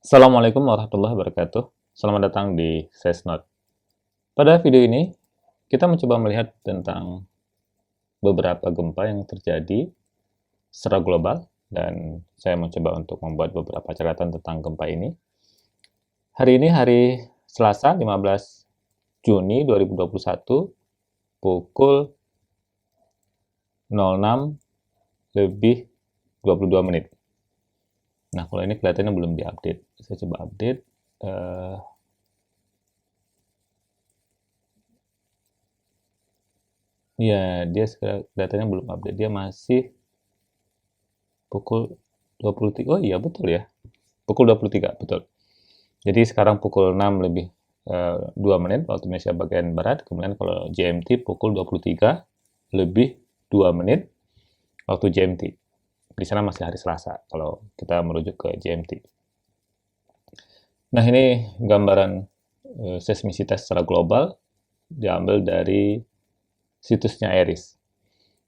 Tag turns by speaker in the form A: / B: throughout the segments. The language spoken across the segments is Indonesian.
A: Assalamualaikum warahmatullahi wabarakatuh. Selamat datang di Sesnot. Pada video ini, kita mencoba melihat tentang beberapa gempa yang terjadi secara global dan saya mencoba untuk membuat beberapa catatan tentang gempa ini. Hari ini hari Selasa 15 Juni 2021 pukul 06 lebih 22 menit. Nah, kalau ini kelihatannya belum diupdate. Saya coba update. Ya, dia kelihatannya belum update. Dia masih pukul 23. Oh iya, betul ya. Pukul 23, betul. Jadi sekarang pukul 6 lebih 2 menit waktu Indonesia bagian Barat. Kemudian kalau GMT pukul 23 lebih 2 menit waktu GMT. Di sana masih hari Selasa kalau kita merujuk ke GMT. Nah, ini gambaran seismisitas secara global diambil dari situsnya ERIS.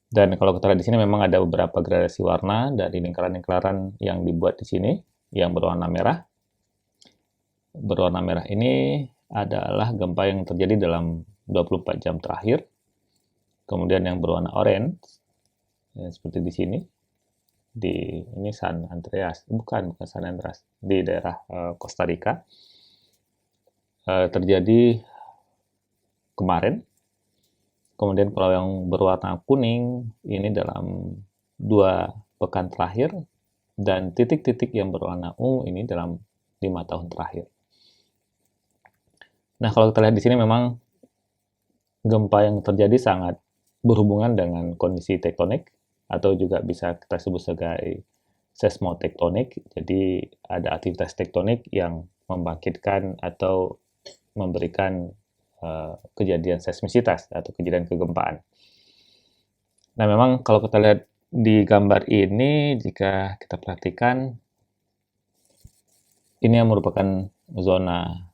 A: Dan kalau kita lihat di sini memang ada beberapa gradasi warna dari lingkaran-lingkaran yang dibuat di sini yang berwarna merah. Berwarna merah ini adalah gempa yang terjadi dalam 24 jam terakhir. Kemudian yang berwarna orange, ya, seperti di sini, ini San Andreas, bukan San Andreas, di daerah Costa Rica, terjadi kemarin. Kemudian kalau yang berwarna kuning, ini dalam 2 pekan terakhir, dan titik-titik yang berwarna ungu ini dalam 5 tahun terakhir. Nah, kalau kita lihat di sini memang gempa yang terjadi sangat berhubungan dengan kondisi tektonik, atau juga bisa kita sebut sebagai seismotektonik. Jadi ada aktivitas tektonik yang membangkitkan atau memberikan kejadian seismisitas atau kejadian kegempaan. Nah, memang kalau kita lihat di gambar ini, jika kita perhatikan, ini yang merupakan zona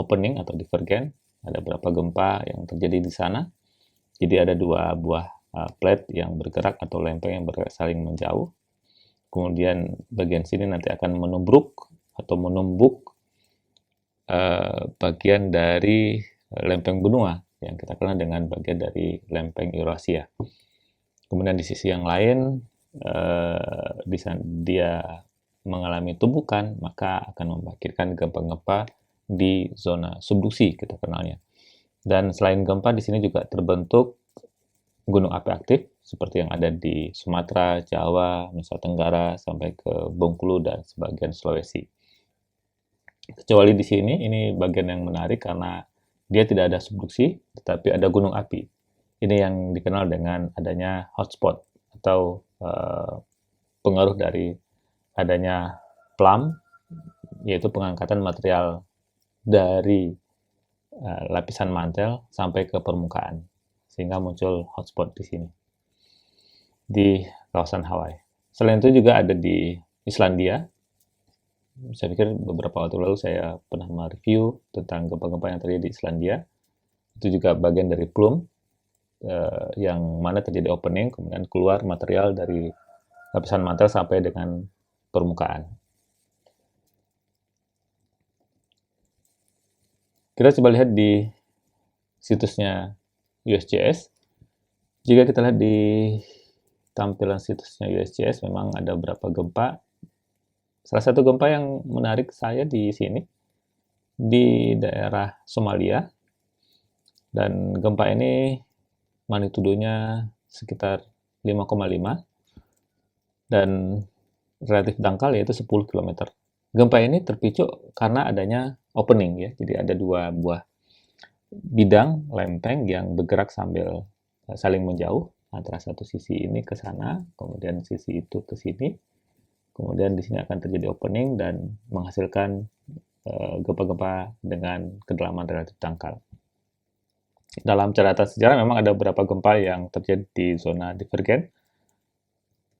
A: opening atau divergen. Ada beberapa gempa yang terjadi di sana. Jadi ada 2 buah plate yang bergerak atau lempeng yang bergerak saling menjauh. Kemudian bagian sini nanti akan menubruk atau menumbuk bagian dari lempeng benua yang kita kenal dengan bagian dari lempeng Eurasia. Kemudian di sisi yang lain, dia mengalami tumbukan, maka akan membangkitkan gempa-gempa di zona subduksi kita kenalnya. Dan selain gempa, di sini juga terbentuk gunung api aktif seperti yang ada di Sumatera, Jawa, Nusa Tenggara, sampai ke Bengkulu dan sebagian Sulawesi. Kecuali di sini, ini bagian yang menarik karena dia tidak ada subduksi, tetapi ada gunung api. Ini yang dikenal dengan adanya hotspot atau pengaruh dari adanya plum, yaitu pengangkatan material dari lapisan mantel sampai ke permukaan, sehingga muncul hotspot di sini, di kawasan Hawaii. Selain itu juga ada di Islandia. Saya pikir beberapa waktu lalu saya pernah mereview tentang gempa-gempa yang terjadi di Islandia. Itu juga bagian dari plume, yang mana terjadi opening, kemudian keluar material dari lapisan mantel sampai dengan permukaan. Kita coba lihat di situsnya USGS. Jika kita lihat di tampilan situsnya USGS, memang ada beberapa gempa. Salah satu gempa yang menarik saya di sini, di daerah Somalia. Dan gempa ini magnitudonya sekitar 5,5 dan relatif dangkal yaitu 10 km. Gempa ini terpicu karena adanya opening ya. Jadi ada 2 buah bidang lempeng yang bergerak sambil saling menjauh antara satu sisi ini ke sana, kemudian sisi itu ke sini. Kemudian di sini akan terjadi opening dan menghasilkan gempa-gempa dengan kedalaman relatif dangkal. Dalam catatan sejarah memang ada beberapa gempa yang terjadi di zona divergen,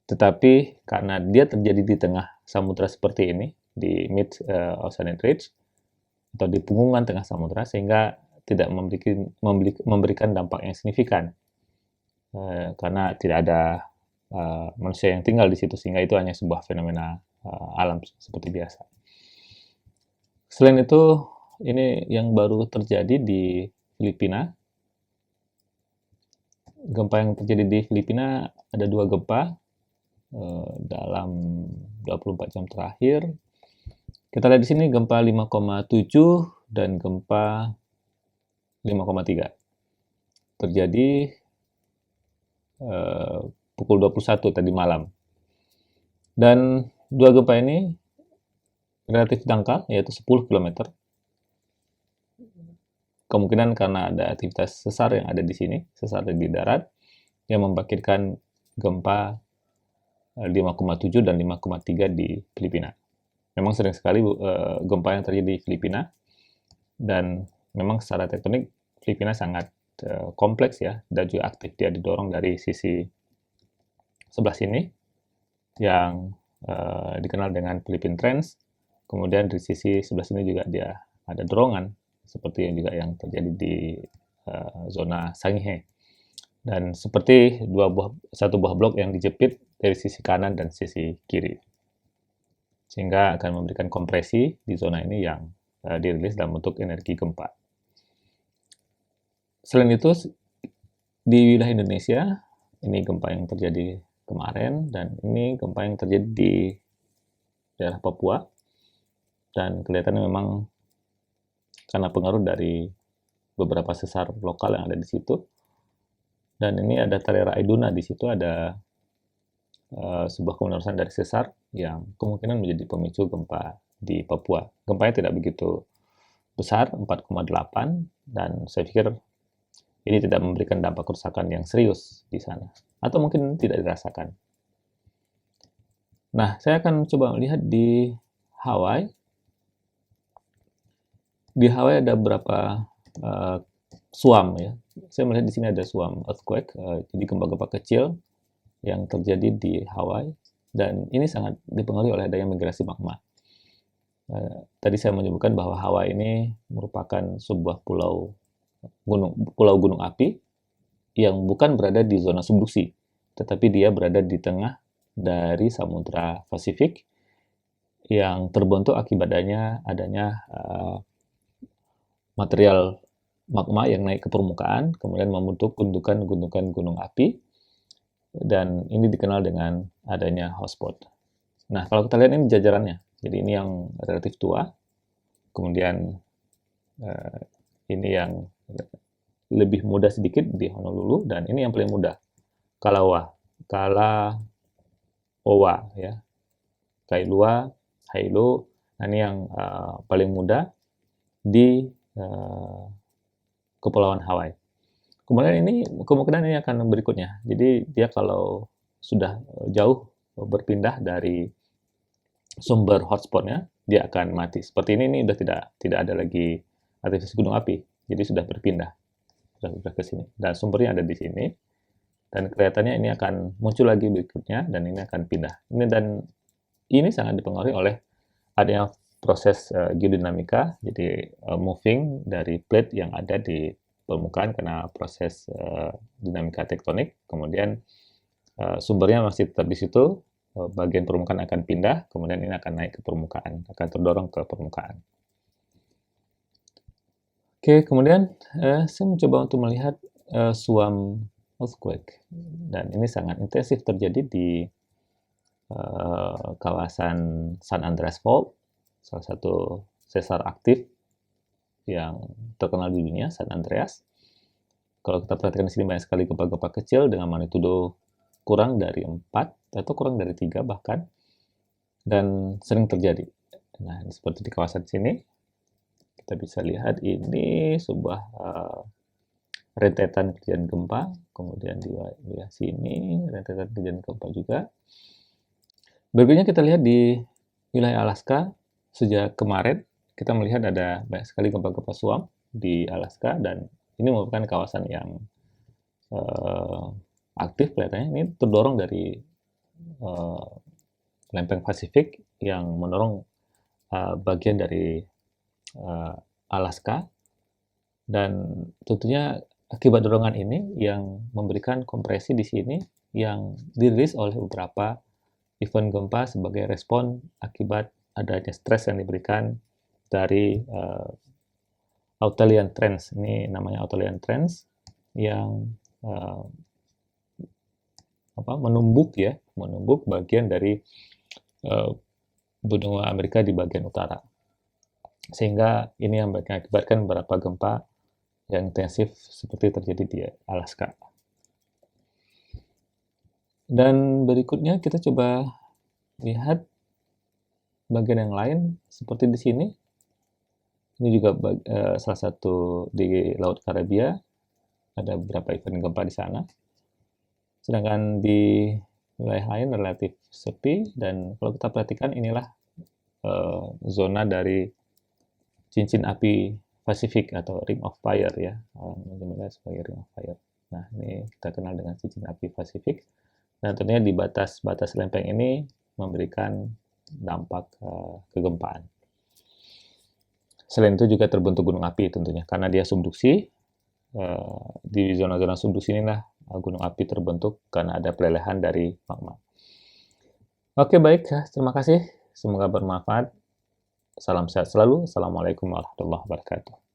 A: tetapi karena dia terjadi di tengah samudra seperti ini, di mid-oceanic ridge, atau di punggungan tengah samudra, sehingga tidak memberikan dampak yang signifikan, karena tidak ada manusia yang tinggal di situ, sehingga itu hanya sebuah fenomena alam seperti biasa. Selain itu, ini yang baru terjadi di Filipina. Gempa yang terjadi di Filipina ada 2 gempa dalam 24 jam terakhir. Kita lihat di sini gempa 5,7 dan gempa 5,3 terjadi pukul 21 tadi malam. Dan 2 gempa ini relatif dangkal, yaitu 10 km. Kemungkinan karena ada aktivitas sesar yang ada di sini, sesar di darat, yang membangkitkan gempa 5,7 dan 5,3 di Filipina. Memang sering sekali gempa yang terjadi di Filipina, dan memang secara tektonik Filipina sangat kompleks ya, dan juga aktif. Dia didorong dari sisi sebelah sini, yang dikenal dengan Philippine Trends. Kemudian di sisi sebelah sini juga dia ada dorongan, seperti yang juga yang terjadi di zona Sangihe. Dan seperti satu buah blok yang dijepit dari sisi kanan dan sisi kiri. Sehingga akan memberikan kompresi di zona ini yang dirilis dalam bentuk energi gempa. Selain itu, di wilayah Indonesia, ini gempa yang terjadi kemarin, dan ini gempa yang terjadi di daerah Papua. Dan kelihatannya memang karena pengaruh dari beberapa sesar lokal yang ada di situ. Dan ini ada Tarera Iduna, di situ ada sebuah kemenerusan dari sesar yang kemungkinan menjadi pemicu gempa di Papua. Gempanya tidak begitu besar, 4,8, dan saya pikir ini tidak memberikan dampak kerusakan yang serius di sana, atau mungkin tidak dirasakan. Nah, saya akan coba melihat di Hawaii. Di Hawaii ada beberapa suam ya. Saya melihat di sini ada suam earthquake, jadi gempa-gempa kecil yang terjadi di Hawaii, dan ini sangat dipengaruhi oleh adanya migrasi magma. Tadi saya menyebutkan bahwa Hawaii ini merupakan sebuah pulau gunung api yang bukan berada di zona subduksi, tetapi dia berada di tengah dari Samudra Pasifik yang terbentuk akibat adanya material magma yang naik ke permukaan, kemudian membentuk gundukan gunung api, dan ini dikenal dengan adanya hotspot. Nah, kalau kita lihat ini jajarannya, jadi ini yang relatif tua, kemudian ini yang lebih muda sedikit di Honolulu, dan ini yang paling muda, Kalaoa ya, Kailua, Hilo. Nah, ini yang paling muda di Kepulauan Hawaii. Kemudian ini kemungkinan ini akan berikutnya. Jadi dia kalau sudah jauh berpindah dari sumber hotspotnya, dia akan mati. Seperti ini udah tidak ada lagi aktivitas gunung api. Jadi sudah berpindah ke sini. Dan sumbernya ada di sini. Dan kelihatannya ini akan muncul lagi berikutnya, dan ini akan pindah. Ini sangat dipengaruhi oleh adanya proses geodinamika, jadi moving dari plate yang ada di permukaan karena proses dinamika tektonik. Kemudian sumbernya masih tetap di situ, bagian permukaan akan pindah, kemudian ini akan naik ke permukaan, akan terdorong ke permukaan. Oke, kemudian saya mencoba untuk melihat suam earthquake, dan ini sangat intensif terjadi di kawasan San Andreas Fault, salah satu sesar aktif yang terkenal di dunia, San Andreas. Kalau kita perhatikan di sini banyak sekali gempa-gempa kecil dengan magnitudo kurang dari 4 atau kurang dari 3 bahkan, dan sering terjadi. Nah, seperti di kawasan sini, kita bisa lihat ini sebuah rentetan kejadian gempa, kemudian di wilayah sini rentetan kejadian gempa juga. Berikutnya kita lihat di wilayah Alaska. Sejak kemarin kita melihat ada banyak sekali gempa-gempa suam di Alaska, dan ini merupakan kawasan yang aktif kelihatannya. Ini terdorong dari lempeng Pasifik yang mendorong bagian dari Alaska, dan tentunya akibat dorongan ini yang memberikan kompresi di sini yang dirilis oleh beberapa event gempa sebagai respon akibat adanya stres yang diberikan dari Australian Trends. Ini namanya Australian Trends yang menumbuk bagian dari benua Amerika di bagian utara. Sehingga ini yang mengakibatkan beberapa gempa yang intensif seperti terjadi di Alaska. Dan berikutnya kita coba lihat bagian yang lain seperti di sini. Ini juga salah satu di Laut Karibia. Ada beberapa event gempa di sana. Sedangkan di wilayah lain relatif sepi, dan kalau kita perhatikan inilah zona dari cincin api Pasifik atau Ring of Fire ya, namanya sebagai Ring of Fire. Nah, ini kita kenal dengan cincin api Pasifik. Dan tentunya di batas-batas lempeng ini memberikan dampak kegempaan. Selain itu juga terbentuk gunung api tentunya, karena dia subduksi. Di zona-zona subduksi inilah gunung api terbentuk karena ada pelelehan dari magma. Oke, baik. Terima kasih. Semoga bermanfaat. Salam sehat selalu. Assalamualaikum warahmatullahi wabarakatuh.